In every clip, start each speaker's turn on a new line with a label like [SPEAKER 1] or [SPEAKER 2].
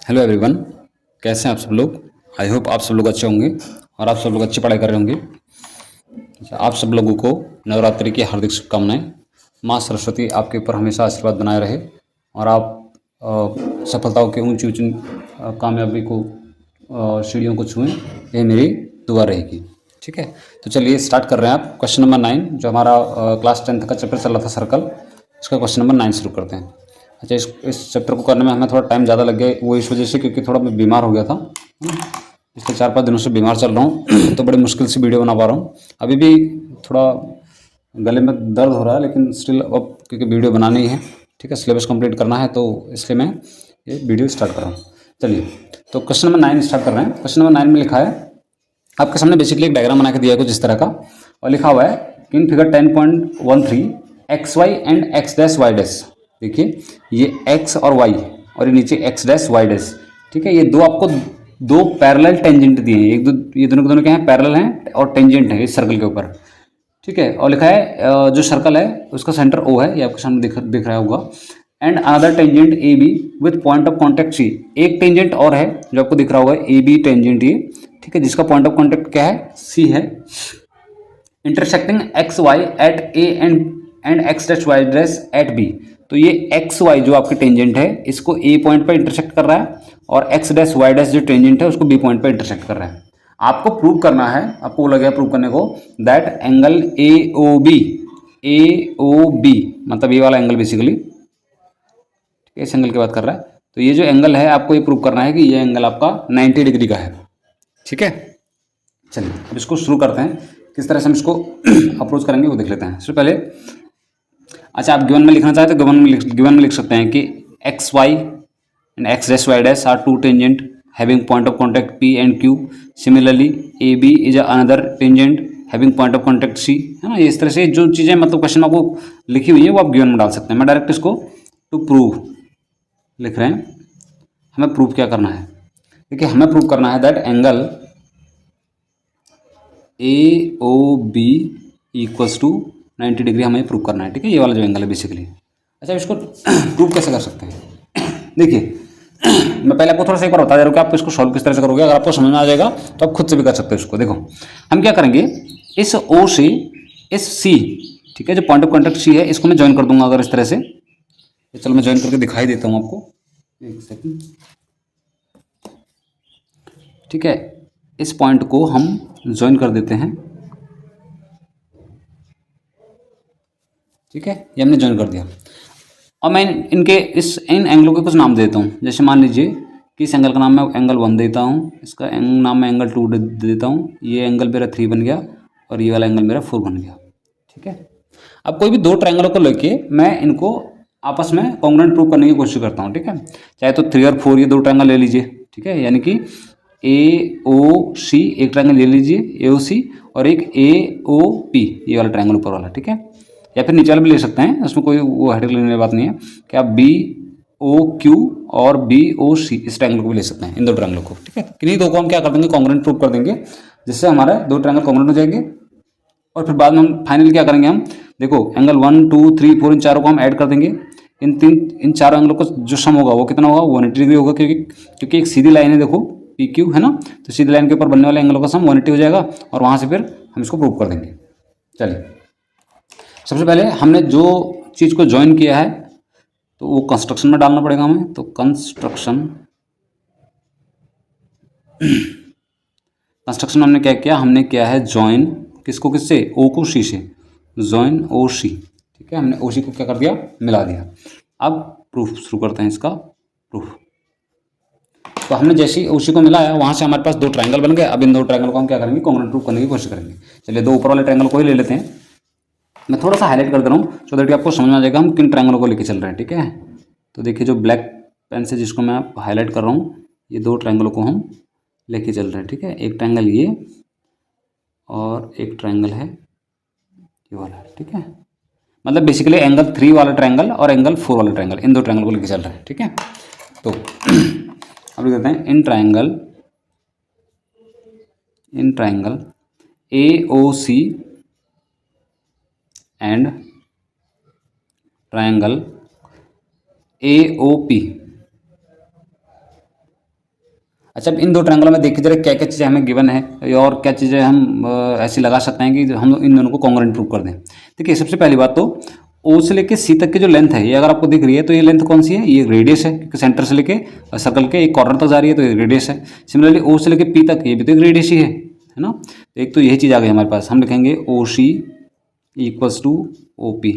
[SPEAKER 1] Hello everyone. कैसे हैं आप सब लोग। आई होप आप सब लोग अच्छे होंगे और आप सब लोग अच्छी पढ़ाई कर रहे होंगे। अच्छा, आप सब लोगों को नवरात्रि की हार्दिक शुभकामनाएं। माँ सरस्वती आपके ऊपर हमेशा आशीर्वाद बनाए रहे और आप सफलताओं के ऊंची ऊंची कामयाबी को सीढ़ियों को छुएं, ये मेरी दुआ रहेगी। ठीक है, तो चलिए स्टार्ट कर रहे हैं। आप क्वेश्चन नंबर 9 जो हमारा क्लास 10th का चैप्टर चल रहा था सर्कल, इसका क्वेश्चन नंबर 9 शुरू करते हैं। अच्छा, इस चैप्टर को करने में हमें थोड़ा टाइम ज़्यादा लग गया, वो इस वजह से क्योंकि थोड़ा मैं बीमार हो गया था। पिछले 4-5 दिनों से बीमार चल रहा हूँ तो बड़ी मुश्किल से वीडियो बना पा रहा हूँ। अभी भी थोड़ा गले में दर्द हो रहा है, लेकिन स्टिल अब क्योंकि वीडियो बनानी है, ठीक है, सिलेबस कंप्लीट करना है, तो इसलिए मैं ये वीडियो स्टार्ट कर रहा हूँ। चलिए, तो क्वेश्चन नंबर 9 स्टार्ट कर रहे हैं। क्वेश्चन नंबर 9 में लिखा है, आपके सामने बेसिकली एक डायग्राम बना के दिया है कुछ इस तरह का, और लिखा हुआ है कि in figure 10.13 X Y and X dash Y dash. देखिए, ये एक्स और वाई और ये नीचे एक्स डैश वाई डैश। ठीक है, ये दो आपको दो पैरेलल टेंजेंट दिए हैं। एक दो, ये दोनों के दोनों क्या हैं, पैरेलल हैं और टेंजेंट है इस सर्कल के ऊपर। ठीक है, और लिखा है जो सर्कल है उसका सेंटर ओ है, ये आपके सामने दिख रहा होगा। And another tangent A B with point of contact C. एक टेंजेंट और है जो आपको दिख रहा होगा, ए बी टेंजेंट ये। ठीक है, जिसका पॉइंट ऑफ कॉन्टेक्ट क्या है, सी है। Intersecting X Y at A and X dash Y dash at B. तो ये एक्स वाई जो आपकी टेंजेंट है इसको ए पॉइंट पर इंटरसेक्ट कर रहा है, और एक्स डैश वाई डैश जो टेंजेंट है उसको बी पॉइंट पर इंटरसेक्ट कर रहा है। आपको प्रूव करना है, आपको लगे प्रूव करने को, that angle A O B मतलब ये वाला एंगल बेसिकली, इस एंगल की बात कर रहा है। तो ये जो एंगल है आपको ये प्रूव करना है कि ये एंगल आपका 90 डिग्री का है। ठीक है, चलिए अब इसको शुरू करते हैं। किस तरह से हम इसको अप्रोच करेंगे वो देख लेते हैं। सबसे पहले, अच्छा, आप गिवन में लिखना चाहते तो गिवन में लिख सकते हैं कि X Y and X dash Y dash are two tangent having point of contact P and Q. Similarly A B is another tangent having point of contact C. है ना, इस तरह से जो चीज़ें मतलब क्वेश्चन में आपको लिखी हुई है वो आप गिवन में डाल सकते हैं। मैं डायरेक्ट इसको टू प्रूव लिख रहे हैं। हमें प्रूव क्या करना है, देखिए हमें प्रूव करना है that angle A O B equals to 90 degree हमें प्रूव करना है। ठीक है, ये वाला जो एंगल है बेसिकली। अच्छा, इसको प्रूव कैसे कर सकते हैं। देखिए, मैं पहले आपको थोड़ा सा एक बार बता दे रहा हूँ कि आप इसको सॉल्व किस तरह से करोगे। अगर आपको समझ में आ जाएगा तो आप खुद से भी कर सकते हो इसको। देखो, हम क्या करेंगे, इस ओ से इस सी, ठीक है, जो पॉइंट ऑफ कॉन्टैक्ट सी है इसको मैं ज्वाइन कर दूंगा अगर इस तरह से। चलो मैं ज्वाइन करके दिखाई देता हूँ आपको, एक सेकेंड। ठीक है, इस पॉइंट को हम ज्वाइन कर देते हैं। ठीक है, ये हमने ज्वाइन कर दिया। और मैं इन एंगलों के कुछ नाम देता हूँ। जैसे मान लीजिए कि इस एंगल का नाम मैं एंगल 1 देता हूँ, इसका नाम मैं एंगल 2 दे देता हूँ, ये एंगल मेरा 3 बन गया और ये वाला एंगल मेरा 4 बन गया। ठीक है, अब कोई भी दो ट्रायंगलों को लेके मैं इनको आपस में कॉन्ग्रुएंट प्रूव करने की कोशिश करता हूँ। ठीक है, चाहे तो 3 और 4 ये दो ट्रायंगल ले लीजिए। ठीक है, यानी कि ए ओ सी एक ट्रायंगल ले लीजिए, ए ओ सी, और एक ए ओ पी ये वाला ट्रायंगल ऊपर वाला। ठीक है, या फिर नीचे वाला भी ले सकते हैं, उसमें कोई वो हेडेक लेने की बात नहीं है कि आप बी ओ क्यू और बी ओ सी इस ट्रायंगल को भी ले सकते हैं, इन दो ट्रायंगलों को। ठीक है, किन्हीं दो को हम क्या कर देंगे, कॉन्ग्रुएंट प्रूव कर देंगे, जिससे हमारे दो ट्रायंगल कॉन्ग्रुएंट हो जाएंगे। और फिर बाद में हम फाइनली क्या करेंगे, हम देखो एंगल 1 2 3 4 इन चारों को हम ऐड कर देंगे। इन चारों एंगलों को जो सम होगा वो कितना होगा, 180 डिग्री होगा, क्योंकि एक सीधी लाइन है, देखो पी क्यू है ना, तो सीधी लाइन के ऊपर बनने वाले एंगलों का सम 180 हो जाएगा, और वहाँ से फिर हम इसको प्रूव कर देंगे। चलिए, सबसे पहले हमने जो चीज़ को ज्वाइन किया है तो वो कंस्ट्रक्शन में डालना पड़ेगा हमें। तो कंस्ट्रक्शन हमने क्या किया, हमने किया है ज्वाइन किसको किससे, ओ को सी से, ज्वाइन ओ सी। ठीक है, हमने ओ सी को क्या कर दिया, मिला दिया। अब प्रूफ शुरू करते हैं इसका प्रूफ। तो हमने जैसे ही ओ सी को मिलाया वहाँ से हमारे पास दो ट्रायंगल बन गए। अब इन दो ट्रायंगल को हम क्या करेंगे, कॉन्ग्रुएंट प्रूफ करने की कोशिश करेंगे। चलिए, दो ऊपर वाले ट्रायंगल को ही ले लेते हैं। मैं थोड़ा सा हाईलाइट कर दे रहा हूँ सो दैट आपको समझ में आ जाएगा हम किन ट्रायंगलों को लेके चल रहे हैं। ठीक है, तो देखिए जो ब्लैक पेन से जिसको मैं हाईलाइट कर रहा हूँ, ये दो ट्रायंगलों को हम लेके चल रहे हैं। ठीक है, एक ट्रायंगल ये और एक ट्रायंगल है ये वाला। ठीक है, मतलब बेसिकली एंगल 3 वाला ट्रायंगल और एंगल 4 वाला ट्रायंगल, इन दो ट्रायंगल को लेके चल रहे हैं। ठीक है, तो अब कहते हैं in triangle A O C and triangle A O P अच्छा, अब इन दो ट्रायंगलों में देखिए जरा क्या क्या चीज़ें हमें गिवन है और क्या चीज़ें हम ऐसी लगा सकते हैं कि हम इन दोनों को कॉन्ग्रुएंट प्रूव कर दें। देखिए सबसे पहली बात तो ओ से लेके सी तक की जो लेंथ है ये अगर आपको दिख रही है तो ये लेंथ कौन सी है, ये रेडियस है, क्योंकि सेंटर से लेके सर्कल के एक कॉर्नर तक जा रही है तो ये रेडियस है। सिमिलरली ओ से लेके पी तक ये भी तो एक रेडियस ही है ना। तो एक तो यही चीज़ आ गई हमारे पास, हम लिखेंगे ओ सी इक्वल्स टू ओ पी।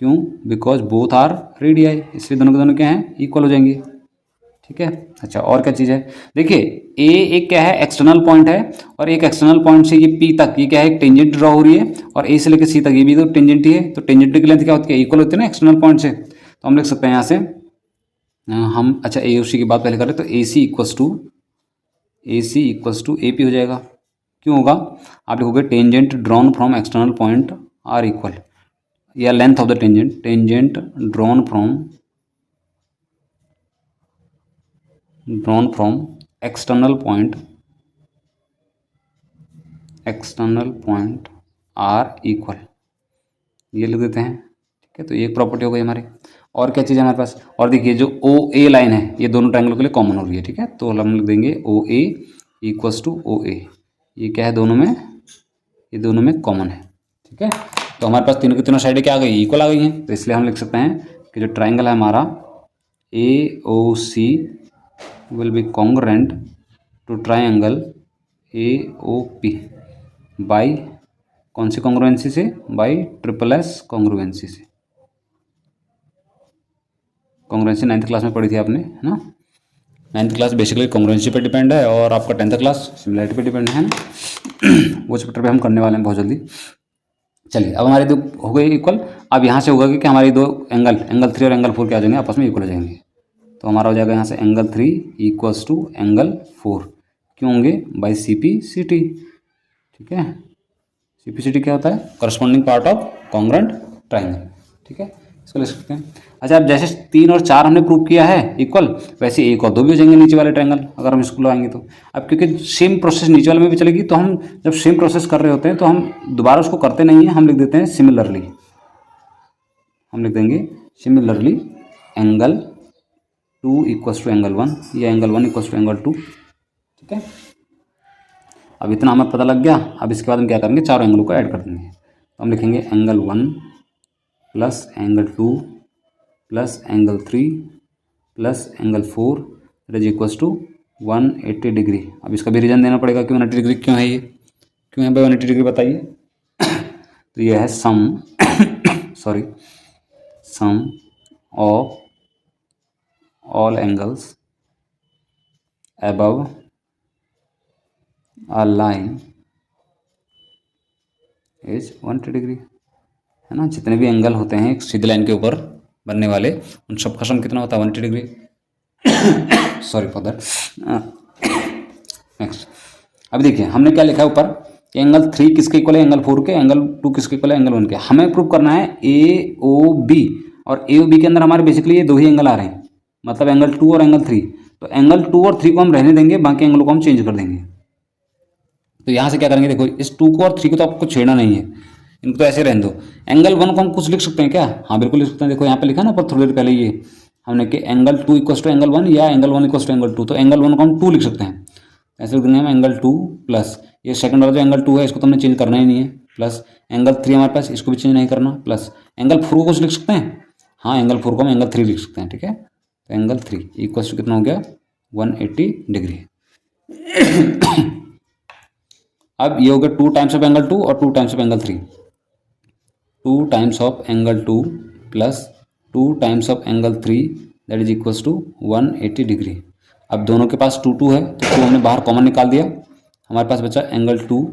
[SPEAKER 1] क्यों? बिकॉज बोथ आर रेडियाई, इसलिए दोनों के दोनों क्या हैं, इक्वल हो जाएंगे। ठीक है। अच्छा, और क्या चीज़ है, देखिए ए एक क्या है, एक्सटर्नल पॉइंट है, और एक एक्सटर्नल पॉइंट से ये पी तक ये क्या है, एक टेंजेंट ड्रॉ हो रही है, और ए से लेकर सी तक ये भी तो टेंजेंट ही है। तो टेंजेंट की लेंथ क्या होती है, इक्वल होती है ना एक्सटर्नल पॉइंट से। तो हम लिख सकते हैं यहाँ से हम, अच्छा ए और सी की बात पहले करें तो A C equals to A P हो जाएगा। क्यों होगा, आप लिखोगे tangent drawn from external point are equal, या length of the tangent drawn from external point are equal, ये लिख देते हैं। ठीक है, तो ये एक प्रॉपर्टी हो गई हमारी। और क्या चीज़ है हमारे पास, और देखिए जो ओ ए लाइन है ये दोनों ट्रायंगलों के लिए कॉमन हो रही है। ठीक है, तो हम लिख देंगे ओ ए इक्वल्स टू ओ ए, ये क्या है, दोनों में, ये दोनों में कॉमन है। ठीक है, तो हमारे पास तीनों की तीनों साइडें क्या आ गई, इक्वल आ गई हैं। तो इसलिए हम लिख सकते हैं कि जो ट्रायंगल है हमारा A O C will be congruent to triangle A O P by कौन सी कॉन्ग्रुएंसी से, बाई ट्रिपल एस कॉन्ग्रुएंसी से। कॉन्ग्रुएंसी 9th क्लास में पढ़ी थी आपने, है ना। 9th क्लास बेसिकली कॉन्ग्रुएंसी पे डिपेंड है, और आपका 10th क्लास सिमिलैरिटी पे डिपेंड है ना। वो चैप्टर पे हम करने वाले हैं बहुत जल्दी। चलिए, अब हमारे दो हो गए इक्वल। अब यहाँ से होगा कि हमारी दो एंगल 3 और एंगल 4 क्या हो जाएंगे, आपस में इक्वल हो जाएंगे। तो हमारा हो जाएगा यहाँ से एंगल 3 इक्वल्स टू एंगल 4, क्यों होंगे, by C P C T. ठीक है, सी पी सी टी क्या होता है, corresponding part of congruent triangle. ठीक है, इसको ले सकते हैं। अच्छा, अब जैसे 3 और 4 हमने प्रूव किया है इक्वल, वैसे 1 और 2 भी हो जाएंगे नीचे वाले ट्रायंगल अगर हम इसको लगाएंगे तो। अब क्योंकि सेम प्रोसेस नीचे वाले में भी चलेगी, तो हम जब सेम प्रोसेस कर रहे होते हैं तो हम दोबारा उसको करते नहीं हैं, हम लिख देते हैं सिमिलरली। हम लिख देंगे similarly angle 2 equals to angle 1, या एंगल 1 इक्वल्स टू एंगल 2। ठीक है, अब इतना हमें पता लग गया। अब इसके बाद हम क्या करेंगे, चारों एंगलों को ऐड कर देंगे। तो हम लिखेंगे angle 1 plus angle 2 plus angle 3 plus angle 4 that is equals to 180 degree. अब इसका भी रीजन देना पड़ेगा कि 180 डिग्री क्यों है, ये क्यों है भाई 180 डिग्री, बताइए। तो ये है sum of all angles above a line is 180 degree, है ना। जितने भी एंगल होते हैं एक सीधी लाइन के ऊपर बनने वाले, उन सब का सम कितना होता है, 180 degree. Sorry for that. Next, अब देखिए हमने क्या लिखा है ऊपर कि एंगल 3 किसके इक्वल है, एंगल 4 के, एंगल 2 किसके इक्वल है, एंगल 1 के। हमें प्रूव करना है ए ओ बी, और ए ओ बी के अंदर हमारे बेसिकली ये दो ही एंगल आ रहे हैं, मतलब एंगल 2 और एंगल 3। तो एंगल 2 और 3 को हम रहने देंगे, बाकी एंगलों को हम चेंज कर देंगे। तो यहाँ से क्या करेंगे, देखो इस 2 को और 3 को तो आपको छेड़ना नहीं है, इनको तो ऐसे रहने दो। एंगल 1 को हम कुछ लिख सकते हैं क्या, हाँ बिल्कुल लिख सकते हैं। देखो यहाँ पे लिखा ना पर थोड़ी देर पहले ये हमने कि एंगल 2 इक्वल्स टू एंगल 1 या एंगल 1 इक्वल्स टू एंगल 2। तो एंगल 1 को हम 2 लिख सकते हैं, ऐसे लिख देंगे हम एंगल 2 प्लस ये सेकंड वाला जो एंगल 2 है इसको तो हमने चेंज करना ही नहीं है, प्लस एंगल 3 हमारे पास, इसको भी चेंज नहीं करना, प्लस एंगल 4 को कुछ लिख सकते हैं, हाँ एंगल 4 को हम एंगल 3 लिख सकते हैं। ठीक है, तो एंगल 3 इक्वल्स टू कितना हो गया, 180 डिग्री। अब ये हो गया 2 टाइम्स ऑफ एंगल 2 और 2 times of angle 3, 2 times of angle 2 plus 2 times of angle 3 that is equals to 180 degree. अब दोनों के पास 2 2 है तो 2 हमने बाहर कॉमन निकाल दिया, हमारे पास बचा angle 2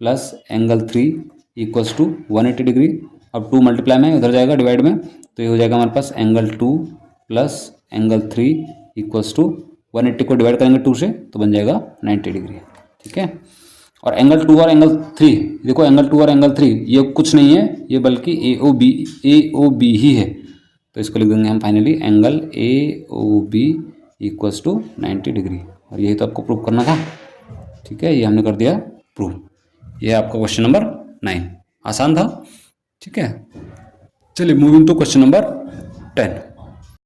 [SPEAKER 1] plus angle 3 equals to 180 degree. अब 2 मल्टीप्लाई में उधर जाएगा डिवाइड में, तो ये हो जाएगा हमारे पास angle 2 plus angle 3 equals to 180 को डिवाइड करेंगे 2 से तो बन जाएगा 90 डिग्री। ठीक है, और एंगल 2 और एंगल 3, देखो एंगल 2 और एंगल 3 ये कुछ नहीं है, ये बल्कि ए ओ बी ही है। तो इसको लिख देंगे हम finally angle A O B equals to 90 degree, और यही तो आपको प्रूव करना था। ठीक है, ये हमने कर दिया प्रूव। ये है आपका क्वेश्चन नंबर 9, आसान था। ठीक है, चलिए मूविंग टू क्वेश्चन नंबर 10।